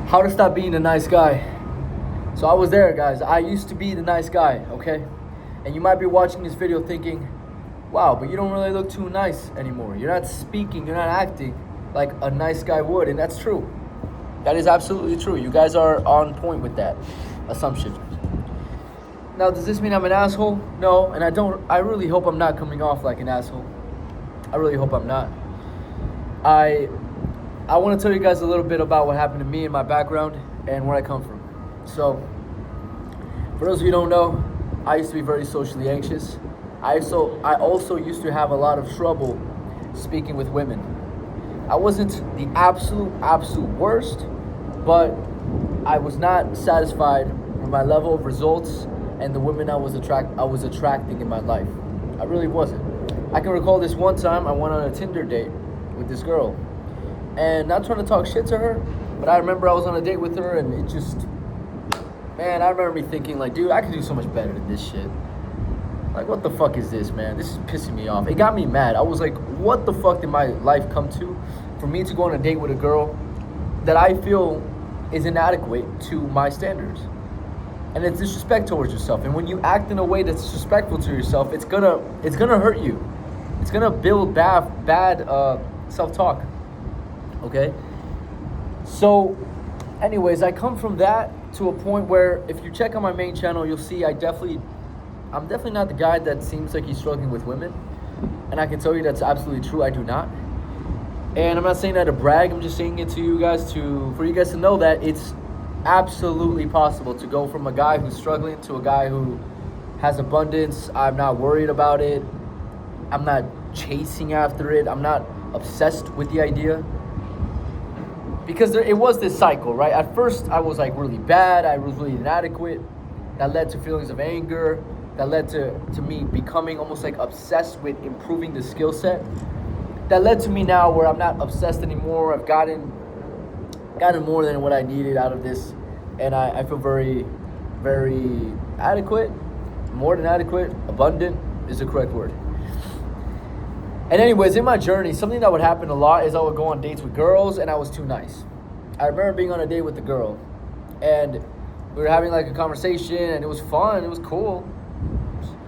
How to stop being a nice guy. So I was there, guys. I used to be the nice guy, okay? And you might be watching this video thinking, wow, but you don't really look too nice anymore. You're not speaking, you're not acting like a nice guy would, and that's true. That is absolutely true. You guys are on point with that assumption. Now, does this mean I'm an asshole? No, and I really hope I'm not coming off like an asshole. I really hope I'm not. I want to tell you guys a little bit about what happened to me and my background and where I come from. So, for those of you who don't know, I used to be very socially anxious. I also used to have a lot of trouble speaking with women. I wasn't the absolute worst, but I was not satisfied with my level of results and the women I was attracting in my life. I really wasn't. I can recall this one time I went on a Tinder date with this girl. And not trying to talk shit to her, but I remember I was on a date with her and it just, man, I remember me thinking like, dude, I could do so much better than this shit. Like, what the fuck is this, man? This is pissing me off. It got me mad. I was like, what the fuck did my life come to for me to go on a date with a girl that I feel is inadequate to my standards? And it's disrespect towards yourself. And when you act in a way that's disrespectful to yourself, it's gonna hurt you. It's gonna build bad self-talk. Okay? So, anyways, I come from that to a point where if you check on my main channel, you'll see I'm definitely not the guy that seems like he's struggling with women. And I can tell you that's absolutely true. I do not. And I'm not saying that to brag. I'm just saying it to you guys for you guys to know that it's absolutely possible to go from a guy who's struggling to a guy who has abundance. I'm not worried about it. I'm not chasing after it. I'm not obsessed with the idea. Because it was this cycle, right? At first, I was like really bad. I was really inadequate. That led to feelings of anger. That led to me becoming almost like obsessed with improving the skill set. That led to me now where I'm not obsessed anymore. I've gotten more than what I needed out of this. And I feel very, very adequate. More than adequate. Abundant is the correct word. And anyways, in my journey, something that would happen a lot is I would go on dates with girls and I was too nice. I remember being on a date with a girl and we were having like a conversation and it was fun. It was cool.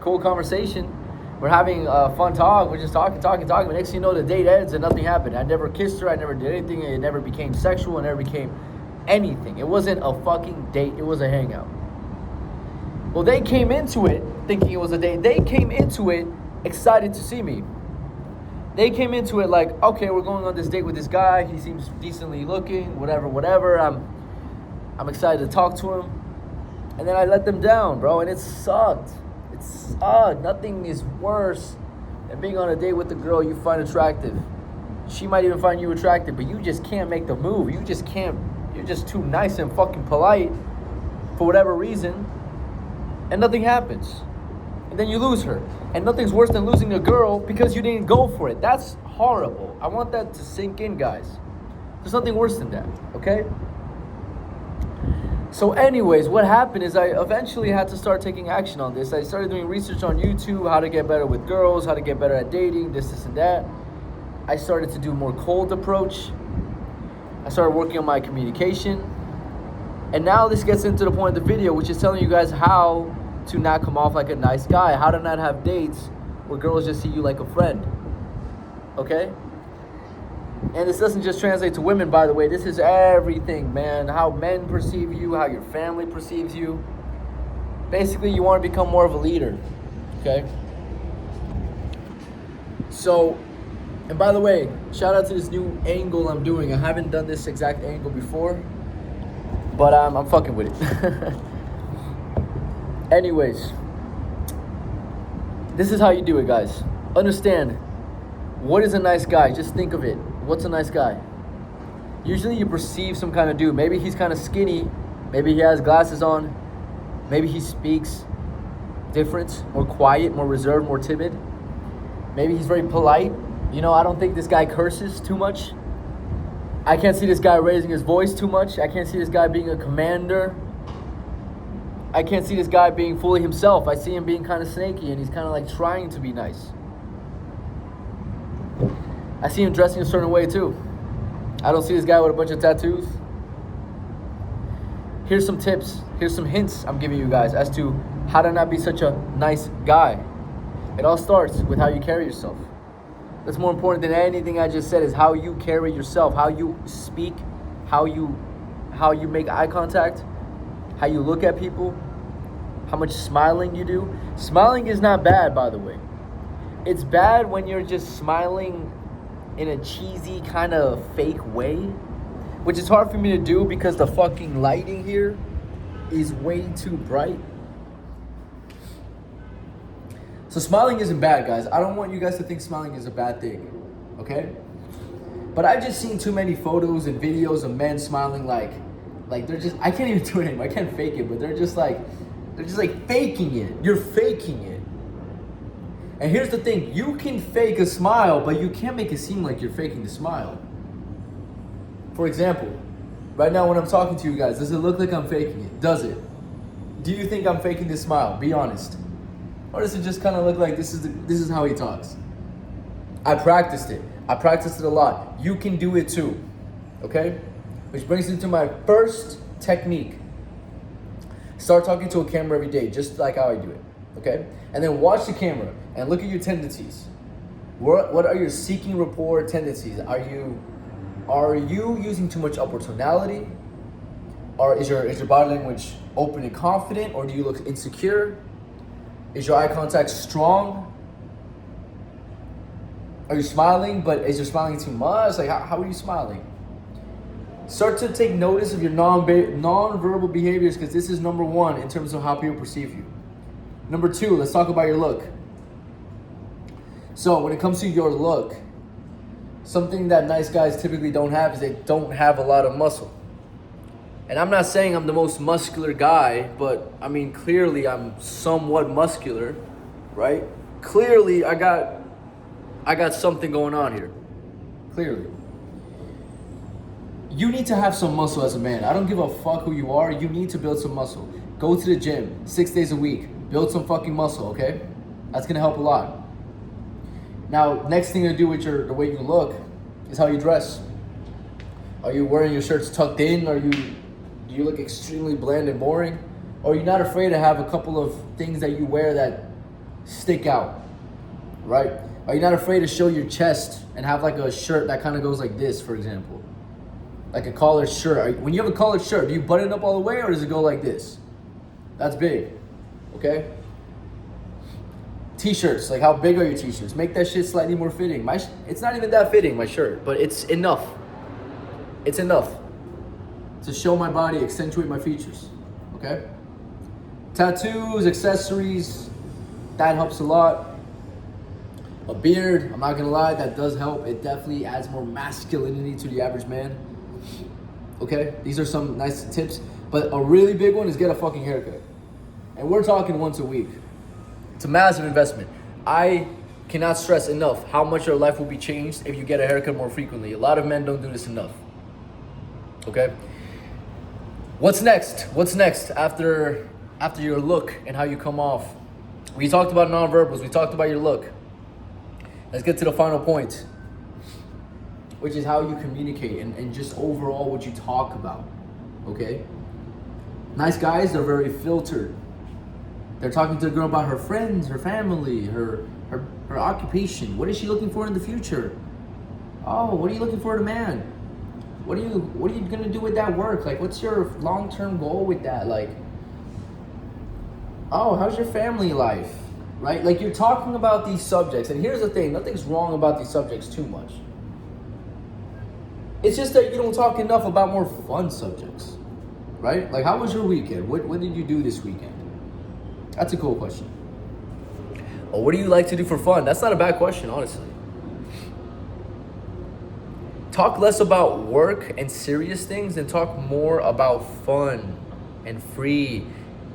Cool conversation. We're having a fun talk. We're just talking. But next thing you know, the date ends and nothing happened. I never kissed her. I never did anything. It never became sexual. It never became anything. It wasn't a fucking date. It was a hangout. Well, they came into it thinking it was a date. They came into it excited to see me. They came into it like, okay, we're going on this date with this guy. He seems decently looking, whatever. I'm excited to talk to him. And then I let them down, bro, and it sucked. It sucked. Nothing is worse than being on a date with a girl you find attractive. She might even find you attractive, but you just can't make the move. You just can't. You're just too nice and fucking polite for whatever reason, and nothing happens. And then you lose her. And nothing's worse than losing a girl because you didn't go for it. That's horrible. I want that to sink in, guys. There's nothing worse than that, okay? So anyways, what happened is I eventually had to start taking action on this. I started doing research on YouTube, how to get better with girls, how to get better at dating, this and that. I started to do more cold approach. I started working on my communication. And now this gets into the point of the video, which is telling you guys how to not come off like a nice guy, how to not have dates where girls just see you like a friend, okay? And this doesn't just translate to women, by the way. This is everything, man. How men perceive you, how your family perceives you. Basically, you want to become more of a leader, okay? So, and by the way, shout out to this new angle I'm doing. I haven't done this exact angle before, but I'm fucking with it. Anyways, this is how you do it, guys. Understand, what is a nice guy? Just think of it. What's a nice guy? Usually you perceive some kind of dude. Maybe he's kind of skinny. Maybe he has glasses on. Maybe he speaks different, more quiet, more reserved, more timid. Maybe he's very polite. You know, I don't think this guy curses too much. I can't see this guy raising his voice too much. I can't see this guy being a commander. I can't see this guy being fully himself. I see him being kind of snaky and he's kind of like trying to be nice. I see him dressing a certain way too. I don't see this guy with a bunch of tattoos. here's some tips, here's some hints I'm giving you guys as to how to not be such a nice guy. It all starts with how you carry yourself. That's more important than anything I just said, is how you carry yourself, how you speak, how you make eye contact, how you look at people, how much smiling you do. Smiling is not bad, by the way. It's bad when you're just smiling in a cheesy kind of fake way, which is hard for me to do because the fucking lighting here is way too bright. So smiling isn't bad, guys. I don't want you guys to think smiling is a bad thing, okay? But I've just seen too many photos and videos of men smiling like they're just, I can't even do it anymore. I can't fake it, but they're just like faking it. You're faking it. And here's the thing, you can fake a smile, but you can't make it seem like you're faking the smile. For example, right now when I'm talking to you guys, does it look like I'm faking it? Does it? Do you think I'm faking this smile? Be honest. Or does it just kind of look like this is how he talks? I practiced it. I practiced it a lot. You can do it too, okay? Which brings me to my first technique. Start talking to a camera every day, just like how I do it, okay? And then watch the camera and look at your tendencies. What are your seeking rapport tendencies? Are you using too much upward tonality? Or is your body language open and confident, or do you look insecure? Is your eye contact strong? Are you smiling, but is your smiling too much? Like, how are you smiling? Start to take notice of your non-verbal behaviors, because this is number one in terms of how people perceive you. Number two, let's talk about your look. So when it comes to your look, something that nice guys typically don't have is they don't have a lot of muscle. And I'm not saying I'm the most muscular guy, but I mean, clearly I'm somewhat muscular, right? Clearly I got something going on here. Clearly. You need to have some muscle as a man. I don't give a fuck who you are. You need to build some muscle. Go to the gym 6 days a week. Build some fucking muscle, okay? That's gonna help a lot. Now, next thing to do with the way you look is how you dress. Are you wearing your shirts tucked in? Do you look extremely bland and boring? Or are you not afraid to have a couple of things that you wear that stick out, right? Are you not afraid to show your chest and have like a shirt that kind of goes like this, for example? Like a collared shirt. When you have a collared shirt, do you button it up all the way, or does it go like this? That's big, okay? T-shirts, like how big are your t-shirts? Make that shit slightly more fitting. It's not even that fitting, my shirt, but it's enough. It's enough to show my body, accentuate my features, okay? Tattoos, accessories, that helps a lot. A beard, I'm not gonna lie, that does help. It definitely adds more masculinity to the average man. Okay, these are some nice tips, but a really big one is get a fucking haircut. And we're talking once a week. It's a massive investment. I cannot stress enough how much your life will be changed if you get a haircut more frequently. A lot of men don't do this enough. Okay? What's next? What's next after your look and how you come off? We talked about nonverbals. We talked about your look. Let's get to the final point, which is how you communicate and just overall what you talk about, okay? Nice guys, they're very filtered. They're talking to the girl about her friends, her family, her occupation. What is she looking for in the future? Oh, what are you looking for in a man? What are you gonna do with that work? Like, what's your long-term goal with that? Like, oh, how's your family life? Right? Like, you're talking about these subjects, and here's the thing, nothing's wrong about these subjects too much. It's just that you don't talk enough about more fun subjects, right? Like, how was your weekend? What did you do this weekend? That's a cool question. Or what do you like to do for fun? That's not a bad question, honestly. Talk less about work and serious things and talk more about fun and free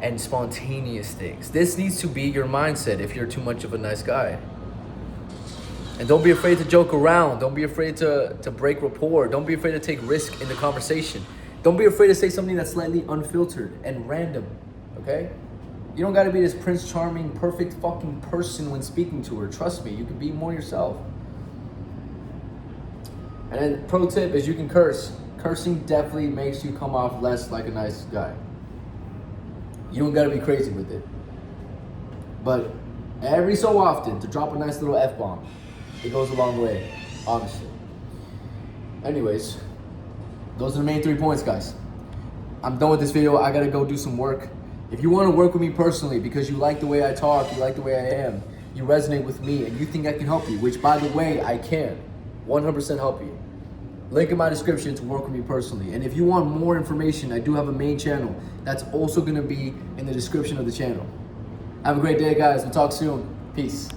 and spontaneous things. This needs to be your mindset if you're too much of a nice guy. And don't be afraid to joke around. Don't be afraid to break rapport. Don't be afraid to take risk in the conversation. Don't be afraid to say something that's slightly unfiltered and random, okay? You don't gotta be this Prince Charming, perfect fucking person when speaking to her. Trust me, you can be more yourself. And then pro tip is you can curse. cursing definitely makes you come off less like a nice guy. You don't gotta be crazy with it. But every so often, to drop a nice little F-bomb, it goes a long way, honestly. Anyways, those are the main 3 points, guys. I'm done with this video. I gotta go do some work. If you wanna work with me personally because you like the way I talk, you like the way I am, you resonate with me, and you think I can help you, which by the way, I can 100% help you. Link in my description to work with me personally. And if you want more information, I do have a main channel. That's also gonna be in the description of the channel. Have a great day, guys. We'll talk soon. Peace.